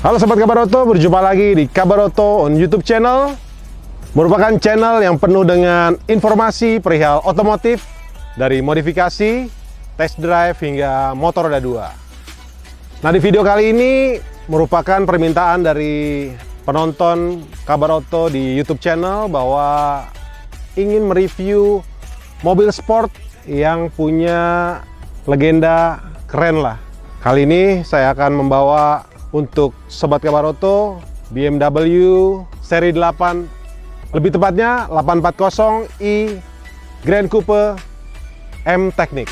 Halo Sobat Kabar Oto, berjumpa lagi di Kabar Oto on YouTube channel. Merupakan channel yang penuh dengan informasi perihal otomotif, dari modifikasi, test drive, hingga motor roda 2. Nah, di video kali ini merupakan permintaan dari penonton Kabar Oto di YouTube channel bahwa ingin mereview mobil sport yang punya legenda keren lah. Kali ini saya akan membawa untuk Sobat Kabar Oto BMW seri 8, lebih tepatnya 840i Grand Coupe M Technic.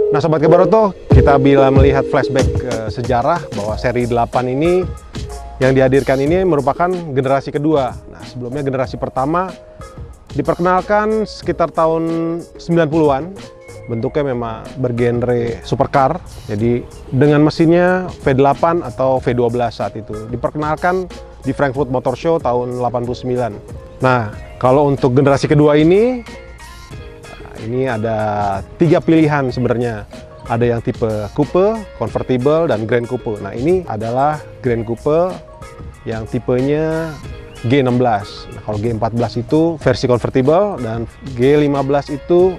Nah Sobat Kabar Oto, kita bila melihat flashback ke sejarah bahwa seri 8 ini yang dihadirkan ini merupakan generasi kedua. Nah, sebelumnya generasi pertama diperkenalkan sekitar tahun 90-an. Bentuknya memang bergenre supercar. Jadi dengan mesinnya V8 atau V12 saat itu. Diperkenalkan di Frankfurt Motor Show tahun 89. Nah, kalau untuk generasi kedua ini ada 3 pilihan sebenarnya. Ada yang tipe coupe, convertible, dan grand coupe. Nah, ini adalah grand coupe yang tipenya G16. Nah, kalau G14 itu versi convertible dan G15 itu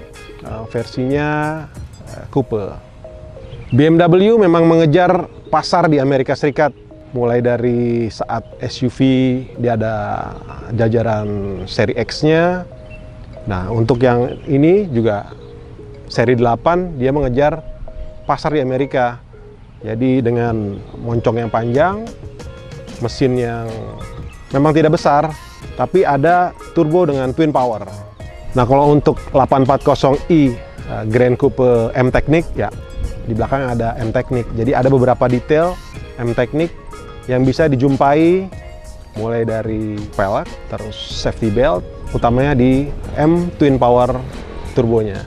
versinya coupe. BMW memang mengejar pasar di Amerika Serikat. Mulai dari saat SUV dia ada jajaran seri X-nya. Nah, untuk yang ini juga seri 8 dia mengejar pasar di Amerika. Jadi dengan moncong yang panjang, mesin yang memang tidak besar, tapi ada turbo dengan twin power. Nah, kalau untuk 840i Grand Coupe M Technic, ya di belakang ada M Technic. Jadi ada beberapa detail M Technic yang bisa dijumpai mulai dari pelek, terus safety belt, utamanya di M twin power turbonya.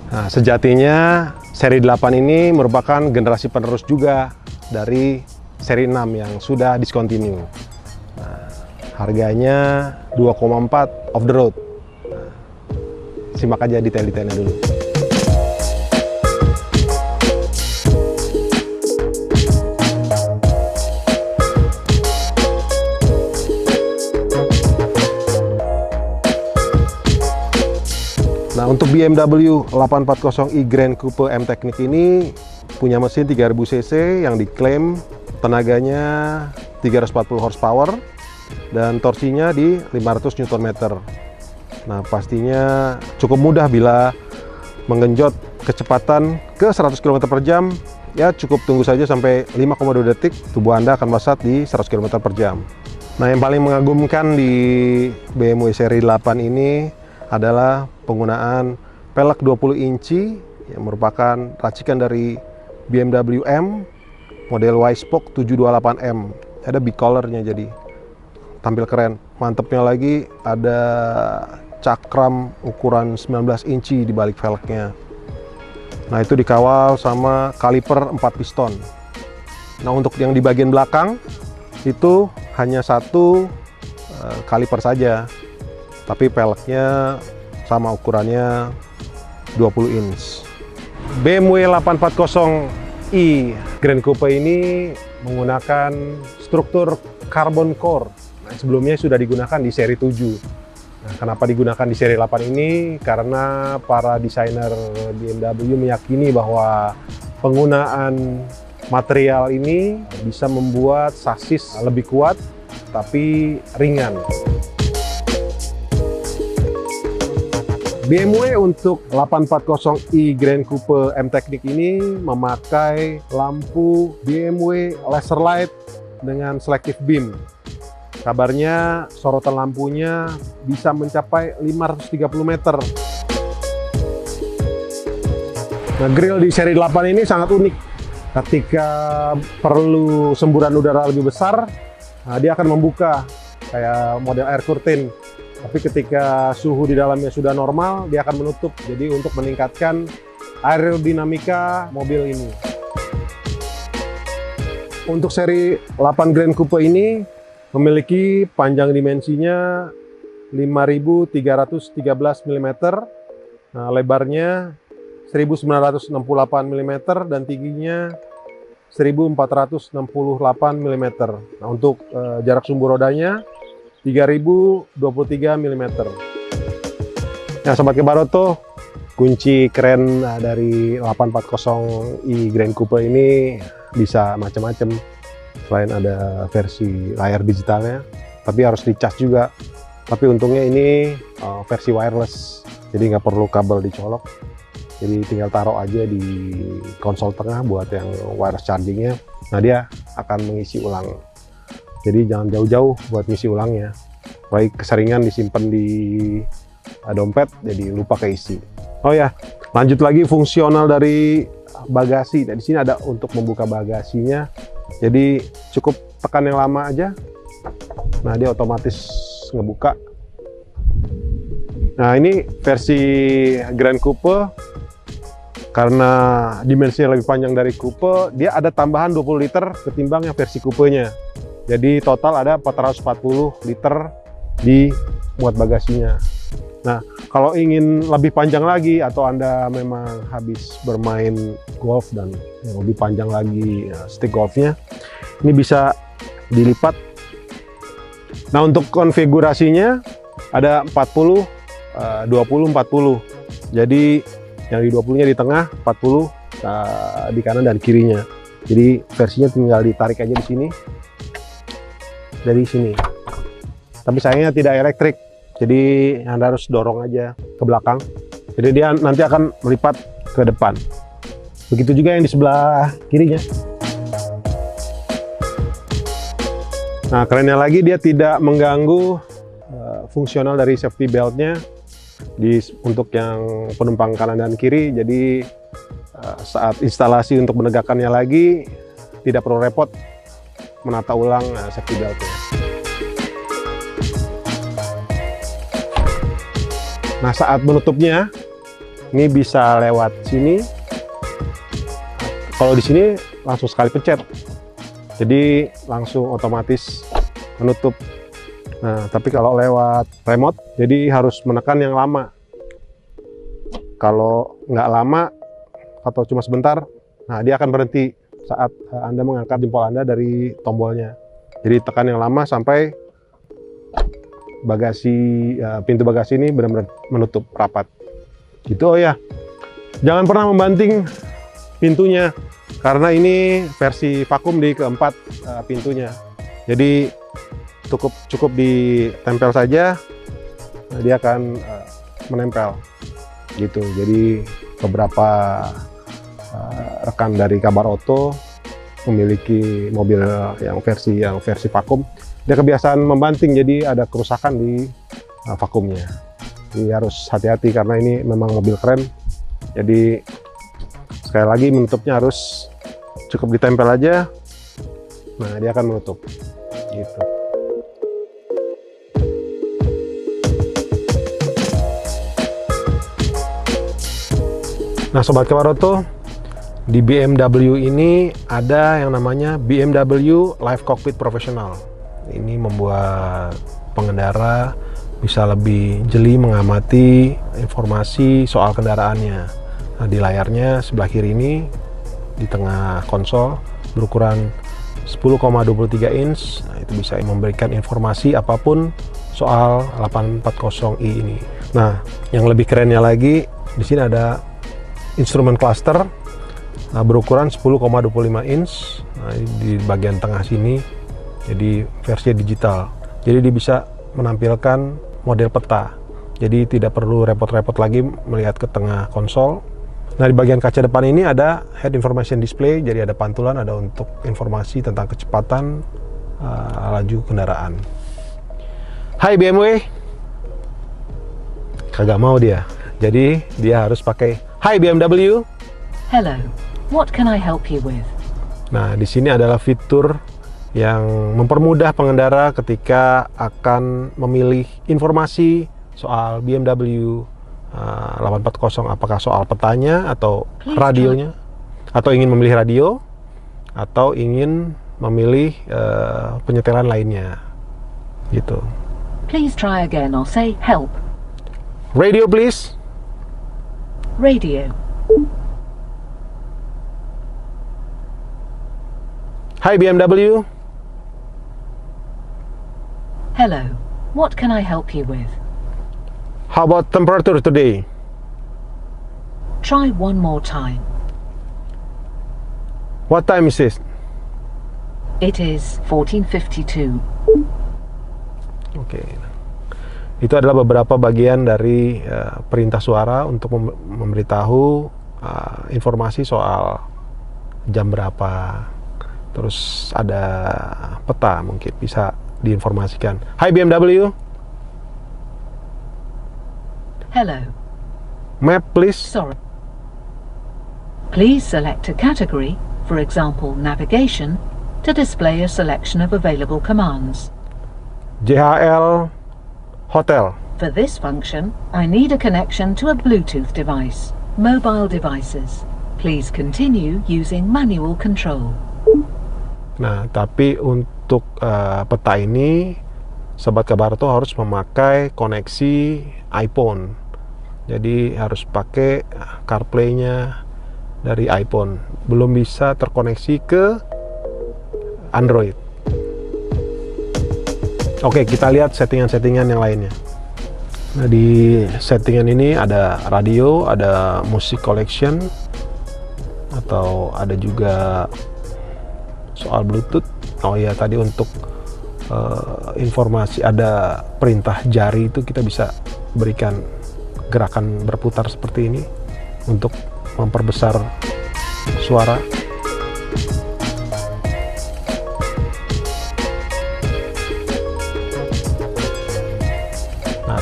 Nah, sejatinya seri 8 ini merupakan generasi penerus juga dari seri 6 yang sudah discontinue. Nah, harganya 2,4 off the road. Nah, simak aja detail-detailnya dulu. Nah, untuk BMW 840i Grand Coupe M Technic ini punya mesin 3000 cc yang diklaim tenaganya 340 horsepower dan torsinya di 500 Nm. Nah, pastinya cukup mudah bila menggenjot kecepatan ke 100 km/jam. Ya, cukup tunggu saja sampai 5,2 detik tubuh Anda akan melesat di 100 km/jam. Nah, yang paling mengagumkan di BMW seri 8 ini adalah penggunaan pelek 20 inci yang merupakan racikan dari BMW M model Y-Spoke 728M. Ada big colornya, jadi tampil keren. Mantepnya lagi ada cakram ukuran 19 inci di balik velgnya. Nah, itu dikawal sama kaliper 4 piston. Nah, untuk yang di bagian belakang itu hanya satu kaliper saja, tapi peleknya sama ukurannya 20 inch. BMW 840i Grand Coupe ini menggunakan struktur carbon core. Nah, sebelumnya sudah digunakan di seri 7. Nah, kenapa digunakan di seri 8 ini? Karena para desainer BMW meyakini bahwa penggunaan material ini bisa membuat sasis lebih kuat tapi ringan. BMW untuk 840i Grand Coupe M Technic ini memakai lampu BMW laser light dengan selective beam. Kabarnya sorotan lampunya bisa mencapai 530 meter. Nah, grill di seri 8 ini sangat unik. Ketika perlu semburan udara lebih besar, nah, dia akan membuka kayak model air curtain. Tapi ketika suhu di dalamnya sudah normal, dia akan menutup. Jadi untuk meningkatkan aerodinamika mobil ini. Untuk seri 8 Grand Coupe ini memiliki panjang dimensinya 5.313 mm, nah, lebarnya 1.968 mm dan tingginya 1.468 mm. Nah, untuk jarak sumbu rodanya 3.023 mm. Nah, Sobat Kebaroto, kunci keren dari 840i Grand Coupe ini bisa macam-macam. Selain ada versi layar digitalnya, tapi harus dicas juga. Tapi untungnya ini versi wireless, jadi nggak perlu kabel dicolok. Jadi tinggal taruh aja di konsol tengah buat yang wireless chargingnya. Nah, dia akan mengisi ulang. Jadi jangan jauh-jauh buat ngisi ulangnya. Baik keseringan disimpan di dompet, jadi lupa keisi. Oh ya, lanjut lagi fungsional dari bagasi. Nah, di sini ada untuk membuka bagasinya. Jadi cukup tekan yang lama aja. Nah, dia otomatis ngebuka. Nah, ini versi Grand Coupe. Karena dimensinya lebih panjang dari Coupe, dia ada tambahan 20 liter ketimbang yang versi Coupe-nya. Jadi total ada 440 liter di muat bagasinya. Nah, kalau ingin lebih panjang lagi atau Anda memang habis bermain golf dan yang lebih panjang lagi stick golfnya, ini bisa dilipat. Nah, untuk konfigurasinya ada 40, 20, 40. Jadi yang di 20-nya di tengah, 40 di kanan dan kirinya. Jadi versinya tinggal ditarik aja di sini, dari sini. Tapi sayangnya tidak elektrik. Jadi Anda harus dorong aja ke belakang. Jadi dia nanti akan melipat ke depan. Begitu juga yang di sebelah kirinya. Nah, kerennya lagi dia tidak mengganggu fungsional dari safety beltnya untuk yang penumpang kanan dan kiri. Jadi saat instalasi untuk menegakkannya lagi tidak perlu repot menata ulang safety beltnya. Nah, saat menutupnya ini bisa lewat sini. Kalau di sini langsung sekali pencet, jadi langsung otomatis menutup. Nah, tapi kalau lewat remote, jadi harus menekan yang lama. Kalau nggak lama atau cuma sebentar, nah dia akan berhenti saat Anda mengangkat jempol Anda dari tombolnya. Jadi tekan yang lama sampai pintu bagasi ini benar-benar menutup rapat. Gitu. Oh ya, jangan pernah membanting pintunya karena ini versi vakum di keempat pintunya. Jadi cukup ditempel saja, dia akan menempel. Gitu. Jadi beberapa rekan dari Kabar Oto memiliki mobil yang versi vakum. Dia kebiasaan membanting, jadi ada kerusakan di vakumnya. Jadi harus hati-hati karena ini memang mobil keren. Jadi sekali lagi menutupnya harus cukup ditempel aja. Nah, dia akan menutup. Gitu. Nah, Sobat Kabaroto, di BMW ini ada yang namanya BMW Live Cockpit Professional. Ini membuat pengendara bisa lebih jeli mengamati informasi soal kendaraannya. Nah, di layarnya sebelah kiri ini, di tengah konsol, berukuran 10,23 inch. Nah, itu bisa memberikan informasi apapun soal 840i ini. Nah, yang lebih kerennya lagi, di sini ada instrumen cluster berukuran 10,25 inch. Nah, di bagian tengah sini. Jadi versinya digital, jadi dia bisa menampilkan model peta. Jadi tidak perlu repot-repot lagi melihat ke tengah konsol. Nah, di bagian kaca depan ini ada head information display, jadi ada pantulan, ada untuk informasi tentang kecepatan laju kendaraan. Hai BMW, kagak mau dia, jadi dia harus pakai Hai BMW. Hello, what can I help you with? Nah, di sini adalah fitur yang mempermudah pengendara ketika akan memilih informasi soal BMW 840, apakah soal petanya atau radionya, atau ingin memilih radio, atau ingin memilih penyetelan lainnya, gitu. Please try again or say help. Radio please. Radio. Hi BMW. Hello. What can I help you with? How about temperature today? Try one more time. What time is this? It is 14:52. Oke. Itu adalah beberapa bagian dari perintah suara untuk memberitahu informasi soal jam berapa. Terus ada peta mungkin bisa diinformasikan. Hi BMW. Hello. Map please. Sorry. Please select a category, for example navigation, to display a selection of available commands. JHL Hotel. For this function, I need a connection to a Bluetooth device. Mobile devices. Please continue using manual control. Nah, tapi untuk peta ini, Sobat Kabar tuh harus memakai koneksi iPhone. Jadi harus pakai CarPlay-nya dari iPhone. Belum bisa terkoneksi ke Android. Oke, kita lihat settingan-settingan yang lainnya. Nah, di settingan ini ada radio, ada music collection, atau ada juga soal Bluetooth. Oh ya, tadi untuk informasi ada perintah jari itu kita bisa berikan gerakan berputar seperti ini untuk memperbesar suara.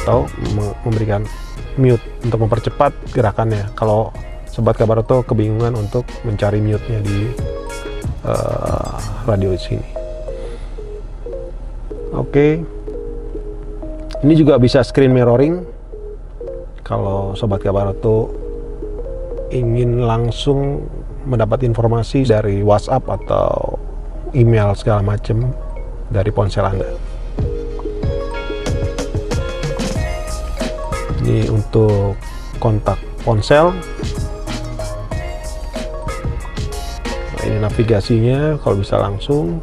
Atau memberikan mute untuk mempercepat gerakannya kalau Sobat Kabaroto kebingungan untuk mencari mute-nya di radio di sini. Oke. Ini juga bisa screen mirroring kalau Sobat Kabaroto ingin langsung mendapat informasi dari WhatsApp atau email segala macam dari ponsel Anda. Ini untuk kontak ponsel. Nah, ini navigasinya kalau bisa langsung.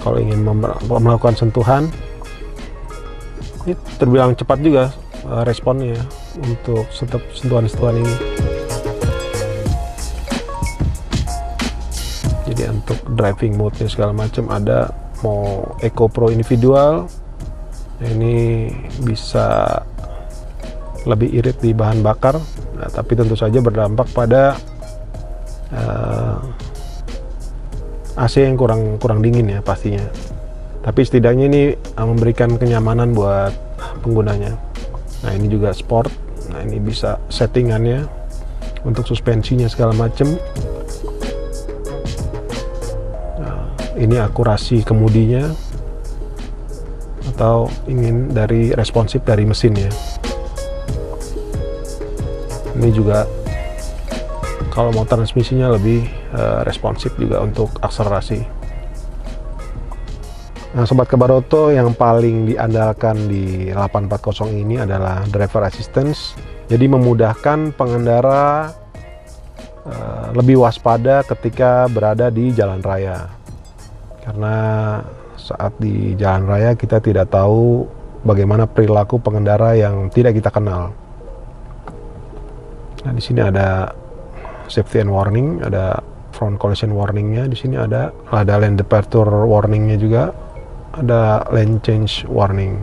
Kalau ingin melakukan sentuhan, ini terbilang cepat juga responnya untuk sentuhan-sentuhan ini. Jadi untuk driving mode-nya segala macam ada, mau Eco Pro individual. Ini bisa lebih irit di bahan bakar, nah, tapi tentu saja berdampak pada AC yang kurang dingin ya pastinya. Tapi setidaknya ini memberikan kenyamanan buat penggunanya. Nah, ini juga sport. Nah, ini bisa settingannya untuk suspensinya segala macam. Nah, ini akurasi kemudinya atau ingin dari responsif dari mesinnya. Ini juga kalau mau transmisinya lebih responsif juga untuk akselerasi. Nah, Sobat Kabaroto, yang paling diandalkan di 840 ini adalah driver assistance. Jadi memudahkan pengendara lebih waspada ketika berada di jalan raya. Karena saat di jalan raya kita tidak tahu bagaimana perilaku pengendara yang tidak kita kenal. Nah, di sini ada safety and warning, ada front collision warningnya, di sini ada lane departure warningnya juga, ada lane change warning.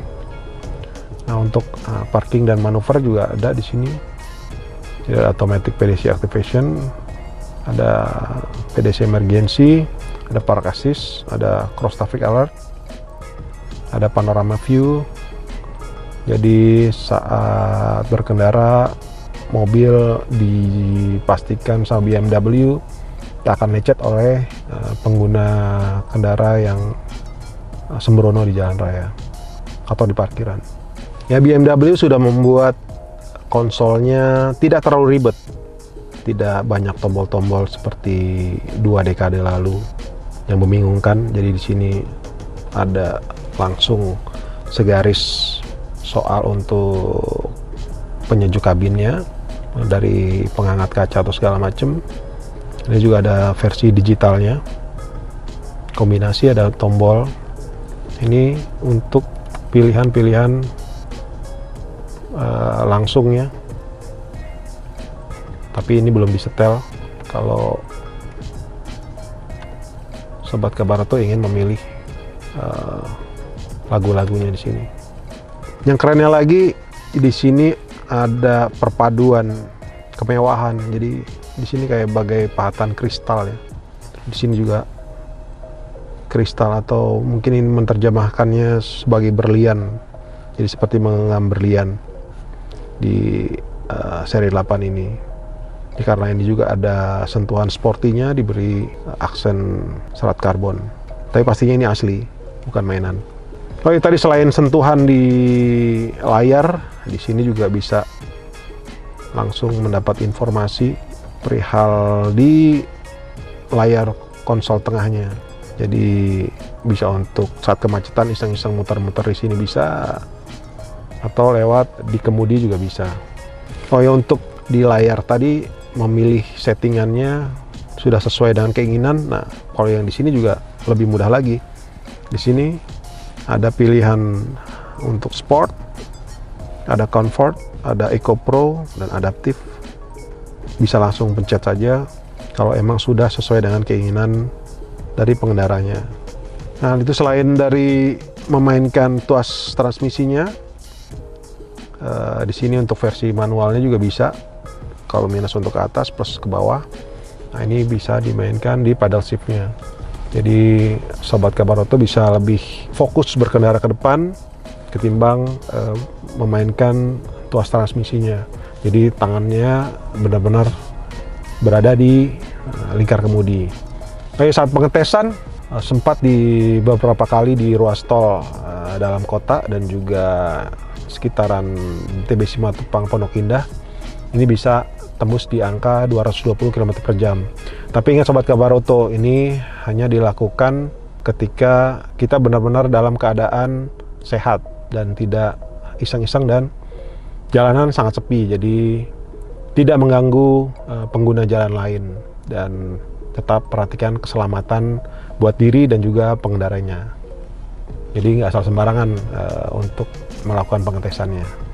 Nah, untuk parking dan manuver juga ada di sini. Jadi ada automatic PDC activation, ada PDC emergency, ada park assist, ada cross traffic alert, ada panorama view. Jadi saat berkendara mobil dipastikan sama BMW akan lecet oleh pengguna kendara yang sembrono di jalan raya atau di parkiran. Ya, BMW sudah membuat konsolnya tidak terlalu ribet, tidak banyak tombol-tombol seperti 2 dekade lalu. yang membingungkan. Jadi di sini ada langsung segaris soal untuk penyejuk kabinnya dari penghangat kaca atau segala macam. Ini juga ada versi digitalnya, kombinasi, ada tombol ini untuk pilihan-pilihan langsungnya, tapi ini belum disetel. Kalau Sobat Kabarato ingin memilih lagu-lagunya di sini. Yang kerennya lagi di sini ada perpaduan kemewahan. Jadi di sini kayak bagai pahatan kristal ya. Di sini juga kristal, atau mungkin ini menerjemahkannya sebagai berlian. Jadi seperti menggenggam berlian di seri 8 ini. Jadi karena ini juga ada sentuhan sportinya, diberi aksen serat karbon. Tapi pastinya ini asli, bukan mainan. Oh ya, tadi selain sentuhan di layar, di sini juga bisa langsung mendapat informasi perihal di layar konsol tengahnya. Jadi bisa untuk saat kemacetan iseng-iseng muter-muter di sini bisa, atau lewat di kemudi juga bisa. Oh ya, untuk di layar tadi memilih settingannya sudah sesuai dengan keinginan. Nah, kalau yang di sini juga lebih mudah lagi. Di sini ada pilihan untuk sport, ada comfort, ada eco pro, dan adaptif. Bisa langsung pencet saja kalau emang sudah sesuai dengan keinginan dari pengendaranya. Nah, itu selain dari memainkan tuas transmisinya, di sini untuk versi manualnya juga bisa. Kalau minus untuk ke atas, plus ke bawah. Nah, ini bisa dimainkan di paddle shiftnya. Jadi Sobat Kabarato bisa lebih fokus berkendara ke depan ketimbang memainkan tuas transmisinya. Jadi tangannya benar-benar berada di lingkar kemudi. Kayak saat pengetesan sempat di beberapa kali di ruas tol dalam kota dan juga sekitaran TBC Matupang Pondok Indah, ini bisa tembus di angka 220 km per jam. Tapi ingat Sobat Kabarato, ini hanya dilakukan ketika kita benar-benar dalam keadaan sehat dan tidak iseng-iseng dan jalanan sangat sepi. Jadi tidak mengganggu pengguna jalan lain, dan tetap perhatikan keselamatan buat diri dan juga pengendaranya. Jadi nggak asal sembarangan untuk melakukan pengetesannya.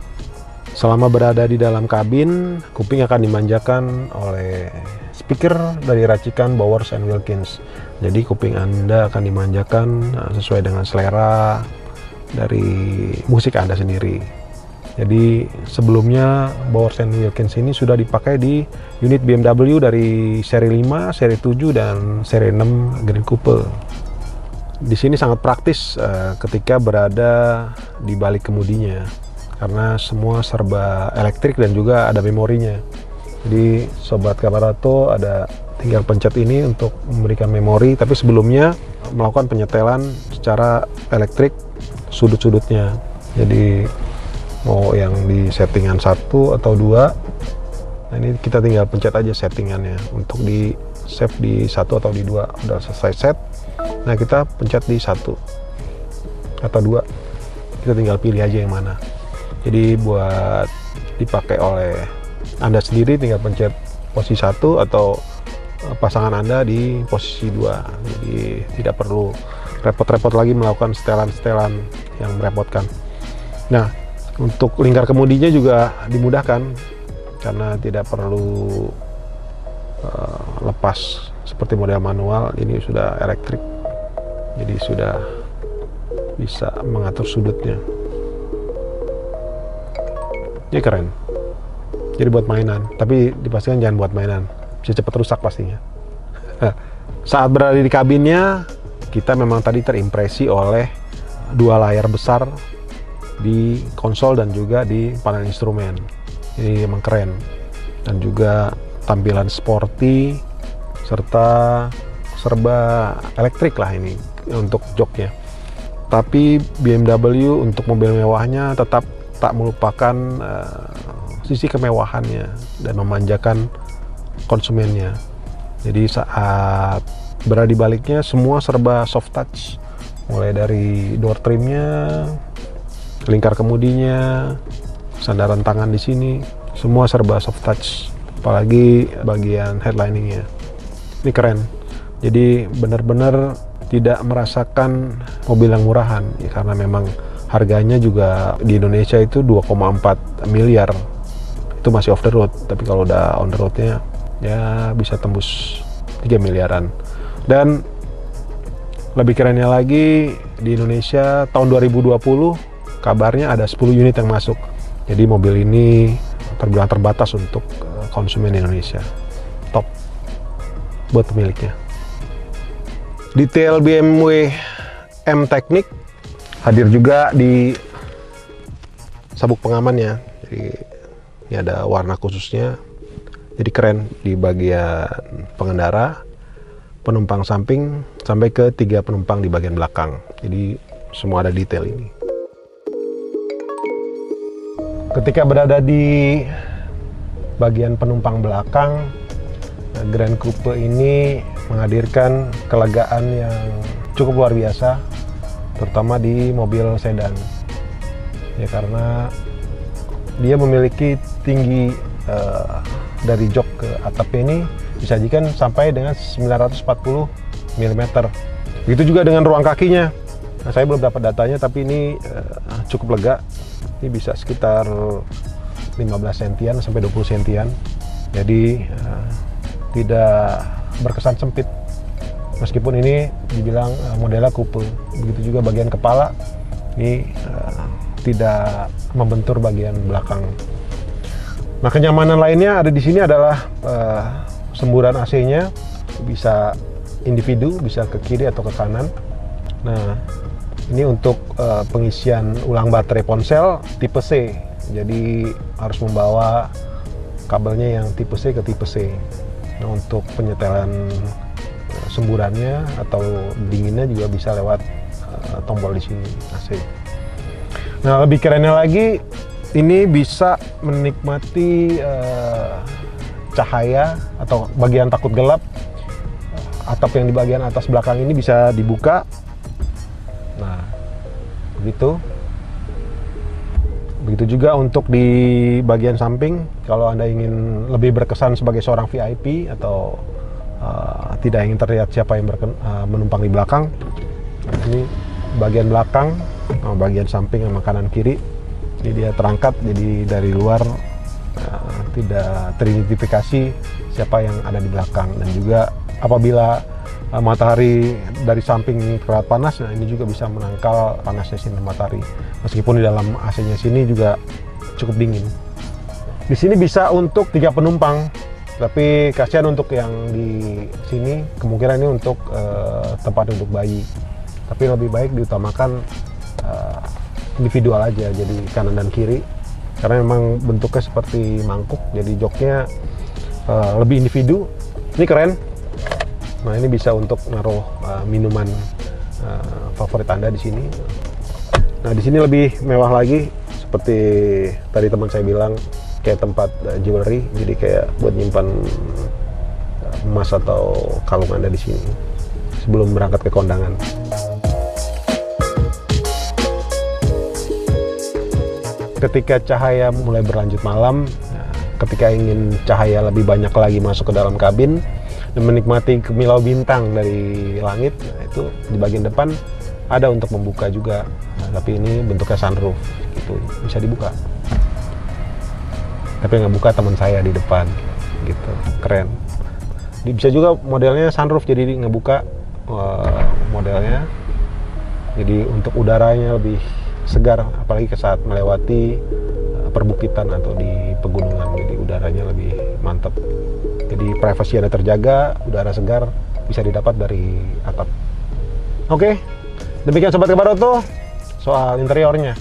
Selama berada di dalam kabin, kuping akan dimanjakan oleh speaker dari racikan Bowers & Wilkins. Jadi kuping Anda akan dimanjakan sesuai dengan selera dari musik Anda sendiri. Jadi sebelumnya Bowers & Wilkins ini sudah dipakai di unit BMW dari seri 5, seri 7, dan seri 6 Green Coupe. Di sini sangat praktis ketika berada di balik kemudinya, karena semua serba elektrik dan juga ada memorinya. Jadi Sobat Kabarato ada tinggal pencet ini untuk memberikan memori, tapi sebelumnya melakukan penyetelan secara elektrik sudut-sudutnya. Jadi mau yang di settingan 1 atau 2, nah ini kita tinggal pencet aja settingannya untuk di save di 1 atau di 2. Udah selesai set, nah kita pencet di 1 atau 2, kita tinggal pilih aja yang mana. Jadi buat dipakai oleh Anda sendiri tinggal pencet posisi 1, atau pasangan Anda di posisi 2. Jadi tidak perlu repot-repot lagi melakukan setelan-setelan yang merepotkan. Nah, untuk lingkar kemudinya juga dimudahkan karena tidak perlu lepas seperti model manual. Ini sudah elektrik, jadi sudah bisa mengatur sudutnya. Ini keren. Jadi buat mainan, tapi dipastikan jangan buat mainan, bisa cepat rusak pastinya. Saat berada di kabinnya, kita memang tadi terimpresi oleh dua layar besar di konsol dan juga di panel instrumen. Ini memang keren, dan juga tampilan sporty serta serba elektrik lah ini untuk joknya. Tapi BMW untuk mobil mewahnya tetap tak melupakan sisi kemewahannya dan memanjakan konsumennya. Jadi saat Berada di baliknya semua serba soft touch, mulai dari door trimnya, lingkar kemudinya, sandaran tangan di sini, semua serba soft touch. Apalagi bagian headliningnya, ini keren. Jadi benar-benar tidak merasakan mobil yang murahan, ya, karena memang harganya juga di Indonesia itu 2,4 miliar. Itu masih off the road, tapi kalau udah on the roadnya ya bisa tembus 3 miliaran. Dan lebih kerennya lagi, di Indonesia tahun 2020 kabarnya ada 10 unit yang masuk. Jadi mobil ini terbilang terbatas untuk konsumen Indonesia. Top buat pemiliknya. Detail BMW M Teknik hadir juga di sabuk pengamannya. Jadi ini ada warna khususnya. Jadi keren di bagian pengendara, penumpang samping, sampai ke 3 penumpang di bagian belakang. Jadi semua ada detail ini. Ketika berada di bagian penumpang belakang, Grand Coupe ini menghadirkan kelegaan yang cukup luar biasa, terutama di mobil sedan. Ya, karena dia memiliki tinggi dari jok ke atapnya ini disajikan sampai dengan 940 mm. Begitu juga dengan ruang kakinya. Nah, saya belum dapat datanya, tapi ini cukup lega. Ini bisa sekitar 15 sentian sampai 20 sentian. Jadi tidak berkesan sempit. Meskipun ini dibilang modelnya coupe. Begitu juga bagian kepala. Ini tidak membentur bagian belakang. Nah, kenyamanan lainnya ada di sini adalah semburan AC-nya bisa individu, bisa ke kiri atau ke kanan. Nah, ini untuk pengisian ulang baterai ponsel tipe C. Jadi harus membawa kabelnya yang tipe C ke tipe C. Nah, untuk penyetelan semburannya atau dinginnya juga bisa lewat tombol di sini AC. Nah, lebih kerennya lagi, ini bisa menikmati cahaya atau bagian takut gelap. Atap yang di bagian atas belakang ini bisa dibuka. Nah, begitu. Begitu juga untuk di bagian samping, kalau Anda ingin lebih berkesan sebagai seorang VIP atau tidak ingin terlihat siapa yang menumpang di belakang, ini bagian belakang, bagian samping sama kanan kiri, ini dia terangkat, jadi dari luar tidak teridentifikasi siapa yang ada di belakang. Dan juga apabila matahari dari samping terlihat panas, nah ini juga bisa menangkal panasnya sinar matahari. Meskipun di dalam AC-nya sini juga cukup dingin. Di sini bisa untuk 3 penumpang, tapi kasihan untuk yang di sini, kemungkinan ini untuk tempat untuk bayi. Tapi lebih baik diutamakan individual aja, jadi kanan dan kiri. Karena memang bentuknya seperti mangkuk, jadi joknya lebih individu. Ini keren. Nah, ini bisa untuk naruh minuman favorit Anda di sini. Nah, di sini lebih mewah lagi, seperti tadi teman saya bilang, kayak tempat jewelry. Jadi kayak buat nyimpan emas atau kalung Anda di sini sebelum berangkat ke kondangan. Ketika cahaya mulai berlanjut malam, ketika ingin cahaya lebih banyak lagi masuk ke dalam kabin dan menikmati kemilau bintang dari langit, nah itu di bagian depan ada untuk membuka juga. Nah, tapi ini bentuknya sunroof, gitu, bisa dibuka. Tapi yang ngebuka teman saya di depan, gitu, keren. Bisa juga modelnya sunroof, jadi ngebuka modelnya, jadi untuk udaranya lebih segar, apalagi saat melewati perbukitan atau di pegunungan, jadi udaranya lebih mantap. Jadi privasi Anda terjaga, udara segar bisa didapat dari atap. Oke, demikian Sobat Kabar Auto soal interiornya.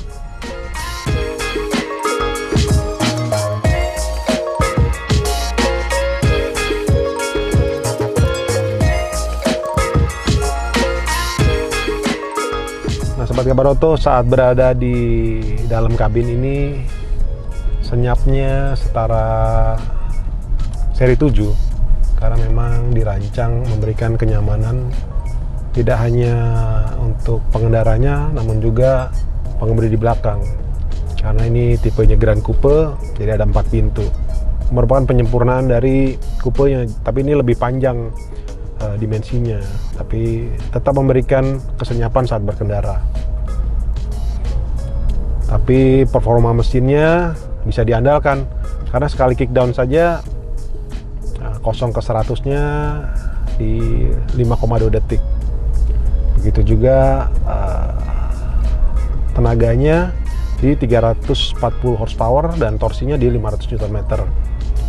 Nah, Sobat Kabar Auto, saat berada di dalam kabin ini, senyapnya setara seri 7, karena memang dirancang memberikan kenyamanan tidak hanya untuk pengendaranya namun juga pengemudi di belakang. Karena ini tipenya Grand Coupe, jadi ada 4 pintu. Merupakan penyempurnaan dari coupenya, tapi ini lebih panjang dimensinya, tapi tetap memberikan kesenyapan saat berkendara. Tapi performa mesinnya bisa diandalkan karena sekali kickdown saja 0 ke 100-nya di 5,2 detik. Begitu juga tenaganya di 340 horsepower dan torsinya di 500 Nm.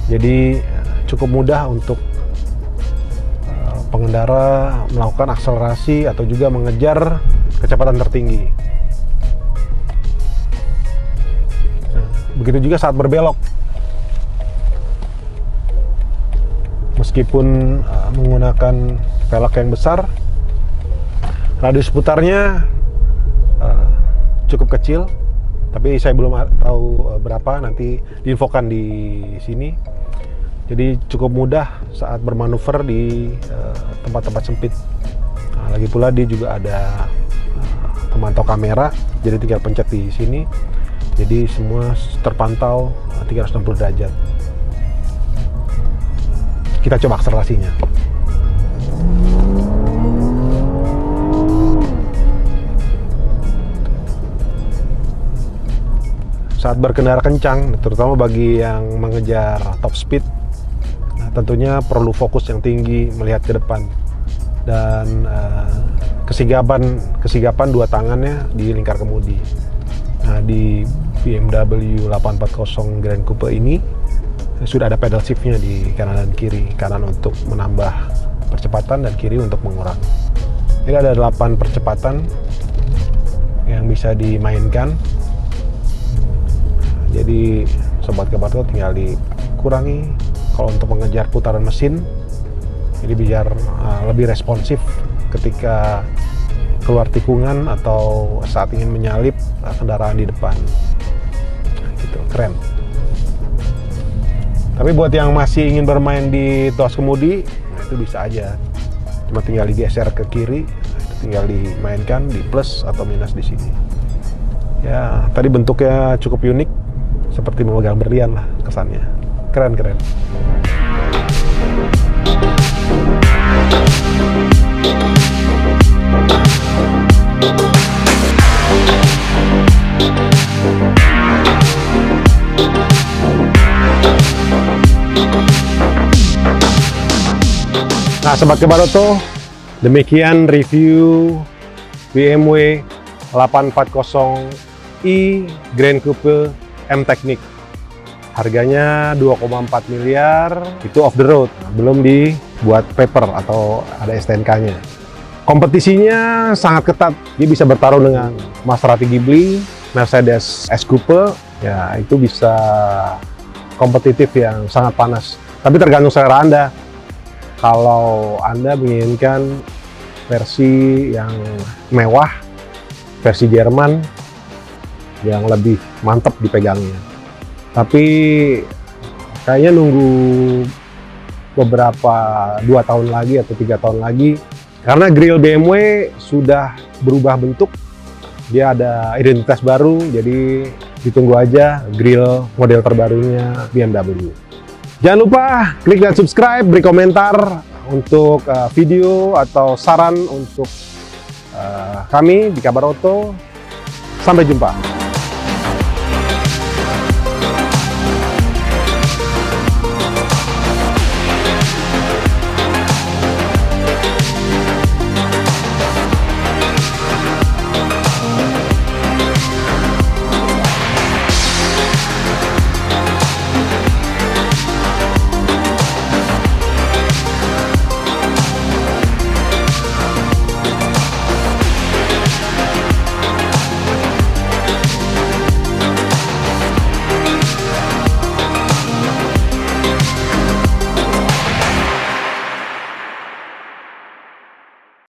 Jadi cukup mudah untuk pengendara melakukan akselerasi atau juga mengejar kecepatan tertinggi. Nah, begitu juga saat berbelok. Meskipun menggunakan velg yang besar, radius putarnya cukup kecil, tapi saya belum tahu berapa, nanti diinfokan di sini. Jadi cukup mudah saat bermanuver di tempat-tempat sempit. Nah, lagi pula dia juga ada pemantau kamera, jadi tinggal pencet di sini. Jadi semua terpantau 360 derajat. Kita coba akselerasinya. Saat berkendara kencang, terutama bagi yang mengejar top speed, nah, tentunya perlu fokus yang tinggi melihat ke depan dan kesigapan dua tangannya di lingkar kemudi. Nah, di BMW 840 Grand Coupe ini sudah ada pedal shiftnya di kanan dan kiri. Kanan untuk menambah percepatan dan kiri untuk mengurangi. Jadi ada 8 percepatan yang bisa dimainkan. Jadi sobat Gabarto tinggal dikurangi kalau untuk mengejar putaran mesin. Jadi biar lebih responsif ketika keluar tikungan atau saat ingin menyalip kendaraan di depan. Gitu, keren. Tapi buat yang masih ingin bermain di tuas kemudi, nah itu bisa aja. Cuma tinggal digeser ke kiri, tinggal dimainkan di plus atau minus di sini. Ya, tadi bentuknya cukup unik, seperti memegang berlian lah kesannya. Keren. Nah, Sobat Gabarto, demikian review BMW 840i Grand Coupe M-Technic. Harganya 2,4 miliar, itu off the road, belum dibuat paper atau ada STNK-nya. Kompetisinya sangat ketat, dia bisa bertarung dengan Maserati Ghibli, Mercedes S-Coupe, ya itu bisa kompetitif yang sangat panas. Tapi tergantung selera Anda. Kalau Anda menginginkan versi yang mewah, versi Jerman yang lebih mantap dipegangnya. Tapi kayaknya nunggu beberapa 2 tahun lagi atau 3 tahun lagi, karena grill BMW sudah berubah bentuk, dia ada identitas baru, jadi ditunggu aja grill model terbarunya BMW. Jangan lupa klik dan subscribe, beri komentar untuk video atau saran untuk kami di Kabar Auto. Sampai jumpa.